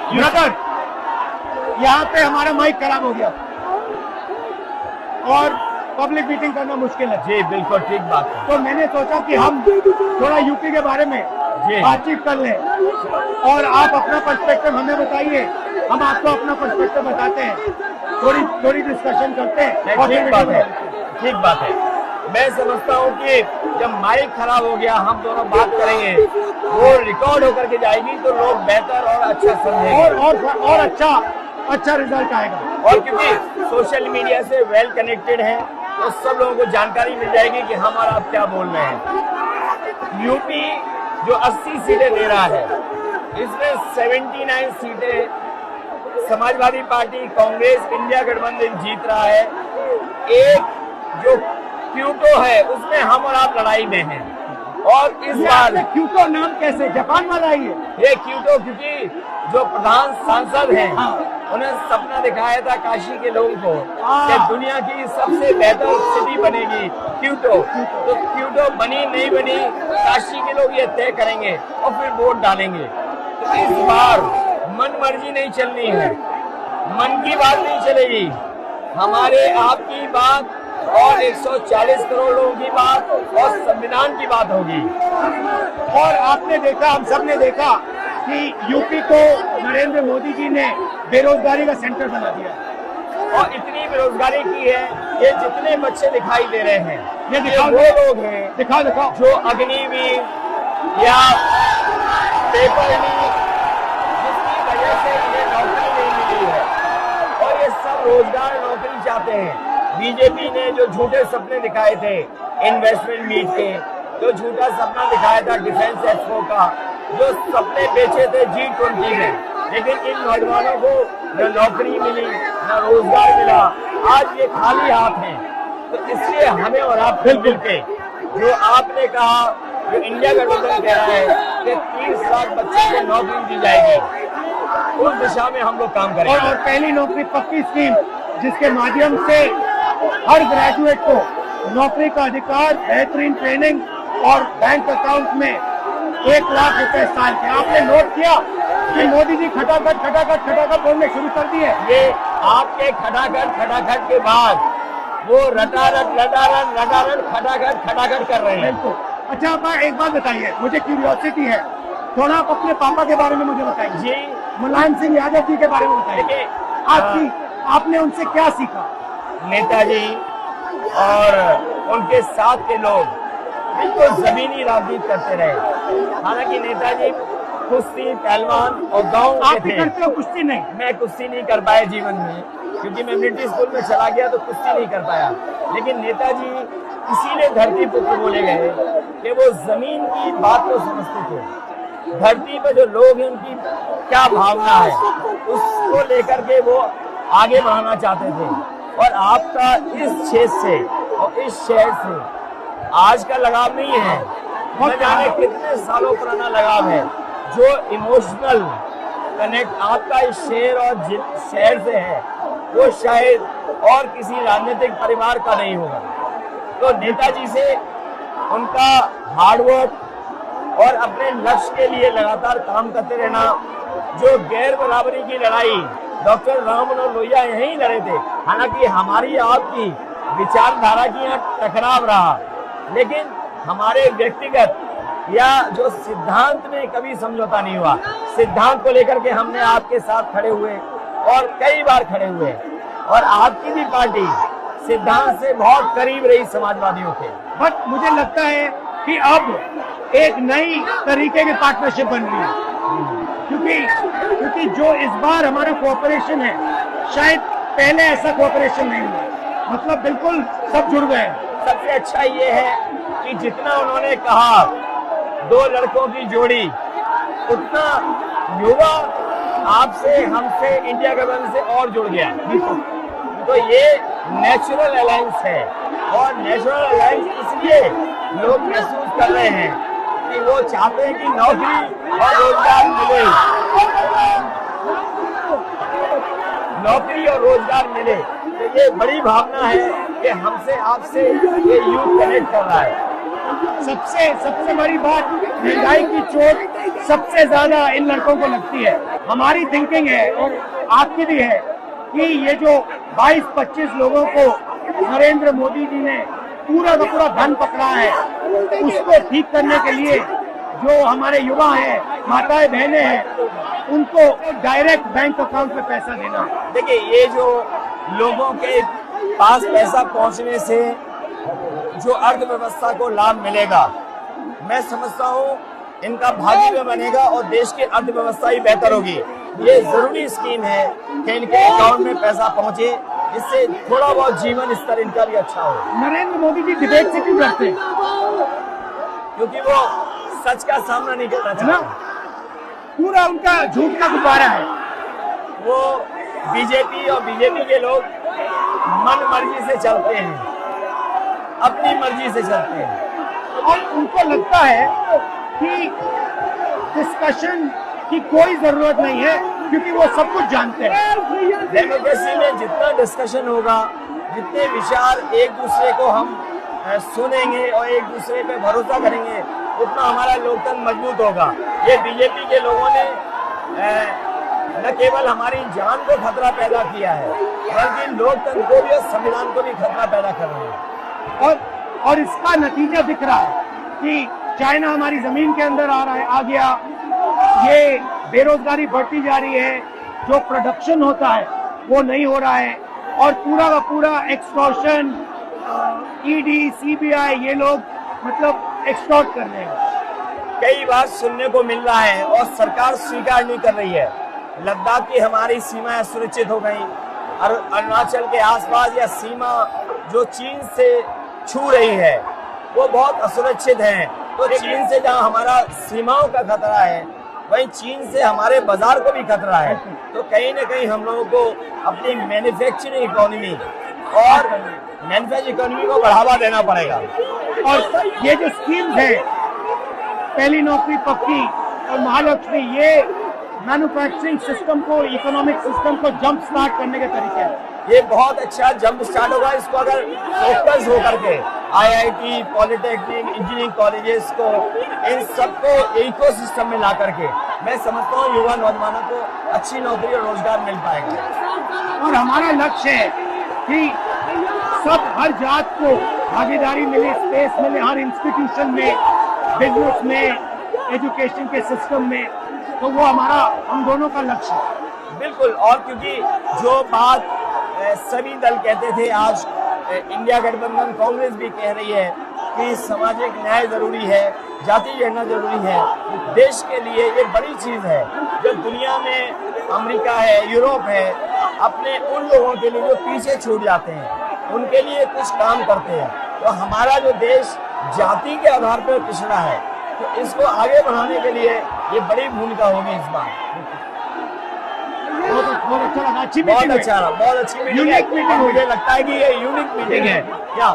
Brother, यहाँ पे हमारा माइक खराब हो गया और पब्लिक मीटिंग करना मुश्किल है। जी बिल्कुल ठीक बात है। तो मैंने सोचा कि हम थोड़ा यूपी के बारे में बातचीत कर लें और आप अपना पर्सपेक्टिव हमें बताइए, हम आपको अपना पर्सपेक्टिव बताते हैं, थोड़ी डिस्कशन करते हैं। ठीक बात है, ठीक बात है। मैं समझता हूँ कि जब माइक खराब हो गया, हम दोनों बात करेंगे, वो रिकॉर्ड होकर के जाएगी तो लोग बेहतर और अच्छा समझेंगे और अच्छा रिजल्ट आएगा। और क्योंकि सोशल मीडिया से वेल कनेक्टेड है तो सब लोगों को जानकारी मिल जाएगी कि हम और आप क्या बोल रहे हैं। यूपी जो 80 सीटें दे रहा है, इसमें 79 सीटें समाजवादी पार्टी, कांग्रेस, इंडिया गठबंधन जीत रहा है। एक जो क्यूटो है उसमें हम और आप लड़ाई में हैं। और इस बार क्यूटो नाम कैसे जापान वाला ही है ये क्यूटो, क्योंकि जो प्रधान सांसद हैं उन्हें सपना दिखाया था काशी के लोगों को कि दुनिया की सबसे बेहतर सिटी बनेगी क्यूटो। तो क्यूटो बनी नहीं बनी, काशी के लोग ये तय करेंगे और फिर वोट डालेंगे। तो इस बार मन मर्जी नहीं चलनी है, मन की बात नहीं चलेगी, हमारे आपकी बात और 140 करोड़ लोगों की बात और संविधान की बात होगी। और आपने देखा, हम सब ने देखा कि यूपी को नरेंद्र मोदी जी ने बेरोजगारी का सेंटर बना दिया और इतनी बेरोजगारी की है, ये जितने बच्चे दिखाई दे रहे हैं ये दिखाओ, वो लोग हैं दिखाओ जो अग्निवीर या पेपर लीक, जिसकी वजह से इन्हें नौकरी नहीं मिली है और ये सब रोजगार नौकरी चाहते हैं। बीजेपी ने जो झूठे सपने दिखाए थे इन्वेस्टमेंट मीट के, जो झूठा सपना दिखाया था डिफेंस एक्सपो का, जो सपने बेचे थे G20 में, लेकिन इन नौजवानों को न नौकरी मिली न रोजगार मिला, आज ये खाली हाथ हैं। तो इसलिए हमें और आप मिल के, जो आपने कहा, जो इंडिया गठबंधन कह रहा है कि 30 लाख बच्चों को नौकरी दी जाएगी, उस दिशा में हम लोग काम करेंगे। और पहली नौकरी पक्की स्कीम जिसके माध्यम से हर ग्रेजुएट को नौकरी का अधिकार, बेहतरीन ट्रेनिंग और बैंक अकाउंट में 1 लाख रुपए साल के। आपने नोट किया कि मोदी जी खटाखट बोलने शुरू कर दिए। ये आपके खटाखट के बाद वो रटारट खटाखट कर रहे हैं। अच्छा, आप एक बात बताइए, मुझे क्यूरियोसिटी है, थोड़ा आप अपने पापा के बारे में मुझे बताइए जी। मुलायम सिंह यादव जी के बारे में बताइए, आपने उनसे क्या सीखा? नेताजी और उनके साथ के लोग बिल्कुल जमीनी राजनीति करते रहे। हालांकि नेताजी कुश्ती, पहलवान और गांव के थे। करते हो कुश्ती? नहीं, मैं कुश्ती नहीं कर पाया जीवन में, क्योंकि मैं मिलिट्री स्कूल में चला गया तो कुश्ती नहीं कर पाया। लेकिन नेताजी इसीलिए धरती पुत्र बोले गए कि वो जमीन की बात को समझते थे। धरती पर जो लोग हैं उनकी क्या भावना है, उसको लेकर के वो आगे बढ़ाना चाहते थे। और आपका इस क्षेत्र से और इस शहर से आज का लगाव नहीं है, न जाने कितने सालों पुराना लगाव है। जो इमोशनल कनेक्ट आपका इस शहर और शहर से है, वो शायद और किसी राजनीतिक परिवार का नहीं होगा। तो नेताजी से उनका हार्डवर्क और अपने लक्ष्य के लिए लगातार काम करते रहना, जो गैर बराबरी की लड़ाई डॉक्टर राम मनोहर लोहिया यहीं लड़े थे। हालांकि हमारी आपकी विचारधारा की यहाँ टकराव रहा, लेकिन हमारे व्यक्तिगत या जो सिद्धांत में कभी समझौता नहीं हुआ। सिद्धांत को लेकर के हमने आपके साथ खड़े हुए और कई बार खड़े हुए, और आपकी भी पार्टी सिद्धांत से बहुत करीब रही समाजवादियों के। बट मुझे लगता है कि अब एक नई तरीके की पार्टनरशिप बन रही है, क्योंकि जो इस बार हमारा कोऑपरेशन है, शायद पहले ऐसा कोऑपरेशन नहीं हुआ। मतलब बिल्कुल सब जुड़ गए। सबसे अच्छा ये है कि जितना उन्होंने कहा 2 लड़कों की जोड़ी, उतना युवा आपसे, हमसे, इंडिया गठबंधन से और जुड़ गया। तो ये नेचुरल अलायंस है, और नेचुरल अलायंस इसलिए लोग महसूस कर रहे हैं कि वो चाहते हैं कि नौकरी और रोजगार मिले, नौकरी और रोजगार मिले। तो ये बड़ी भावना है कि हमसे आपसे ये यूथ कनेक्ट कर रहा है। सबसे बड़ी बात, महंगाई की चोट सबसे ज्यादा इन लड़कों को लगती है। हमारी थिंकिंग है और आपकी भी है कि ये जो 22-25 लोगों को नरेंद्र मोदी जी ने पूरा का पूरा धन पकड़ा है, उसको ठीक करने के लिए जो हमारे युवा हैं, माताएं बहनें हैं, उनको डायरेक्ट बैंक अकाउंट में पैसा देना। देखिए, ये जो लोगों के पास पैसा पहुंचने से जो अर्थव्यवस्था को लाभ मिलेगा, मैं समझता हूँ इनका भाग्य भी बनेगा और देश की अर्थव्यवस्था ही बेहतर होगी। ये जरूरी स्कीम है कि इनके अकाउंट में पैसा पहुंचे, जिससे थोड़ा बहुत जीवन स्तर इनका भी अच्छा हो। नरेंद्र मोदी जी डिबेट से क्यों डरते हैं? क्योंकि वो सच का सामना नहीं करना चाहते। पूरा उनका झूठ का गुब्बारा है। वो बीजेपी और बीजेपी के लोग मन मर्जी से चलते हैं, अपनी मर्जी से चलते हैं और उनको लगता है कि डिस्कशन की कोई जरूरत नहीं है, क्योंकि वो सब कुछ जानते हैं। डेमोक्रेसी में जितना डिस्कशन होगा, जितने विचार एक दूसरे को हम सुनेंगे और एक दूसरे पे भरोसा करेंगे, उतना हमारा लोकतंत्र मजबूत होगा। ये बीजेपी के लोगों ने न केवल हमारी जान को खतरा पैदा किया है, बल्कि लोकतंत्र को भी और संविधान को भी खतरा पैदा कर रहे हैं। और इसका नतीजा दिख रहा है कि चाइना हमारी जमीन के अंदर आ गया, ये बेरोजगारी बढ़ती जा रही है, जो प्रोडक्शन होता है वो नहीं हो रहा है, और पूरा का पूरा एक्सटॉर्शन, ईडी, सीबीआई, ये लोग मतलब एक्सटॉर्ट कर रहे हैं। कई बार सुनने को मिल रहा है और सरकार स्वीकार नहीं कर रही है, लद्दाख की हमारी सीमाएं सुरक्षित हो गई, और अरुणाचल के आसपास या सीमा जो चीन से छू रही है वो बहुत असुरक्षित है। तो चीन से जहां हमारा सीमाओं का खतरा है, वहीं चीन से हमारे बाजार को भी खतरा है। तो कहीं न कहीं हम लोगों को अपनी मैन्युफैक्चरिंग इकोनॉमी और मैन्युफैक्चरिंग इकोनॉमी को बढ़ावा देना पड़ेगा। और ये जो स्कीम्स है, पहली नौकरी पक्की और महालक्ष्मी, ये मैन्युफैक्चरिंग सिस्टम को, इकोनॉमिक सिस्टम को जंप स्टार्ट करने के तरीके हैं। ये बहुत अच्छा जंप स्टार्ट होगा। इसको अगर फोकस होकर के आईआईटी, पॉलिटेक्निक, इंजीनियरिंग कॉलेजेस को, इन सबको इकोसिस्टम में ला करके, मैं समझता हूँ युवा नौजवानों को अच्छी नौकरी और रोजगार मिल पाएगा। और हमारा लक्ष्य है कि सब, हर जात को भागीदारी मिले, स्पेस मिले, हर इंस्टीट्यूशन में, बिजनेस में, एजुकेशन के सिस्टम में। तो वो हमारा, हम दोनों का लक्ष्य है। बिल्कुल। और क्योंकि जो बात सभी दल कहते थे, आज इंडिया गठबंधन कांग्रेस भी कह रही है कि सामाजिक न्याय जरूरी है, जाति गणना जरूरी है। देश के लिए ये बड़ी चीज है। जो दुनिया में अमेरिका है, यूरोप है, अपने उन लोगों के लिए जो पीछे छूट जाते हैं, उनके लिए कुछ काम करते हैं। तो हमारा जो देश जाति के आधार पर पिछड़ा है, तो इसको आगे बढ़ाने के लिए ये बड़ी भूमिका होगी इस बार। बहुत अच्छा लगा, अच्छी बहुत अच्छा रहा, बहुत अच्छी मीटिंग है। मुझे लगता है कि ये यूनिक मीटिंग है क्या?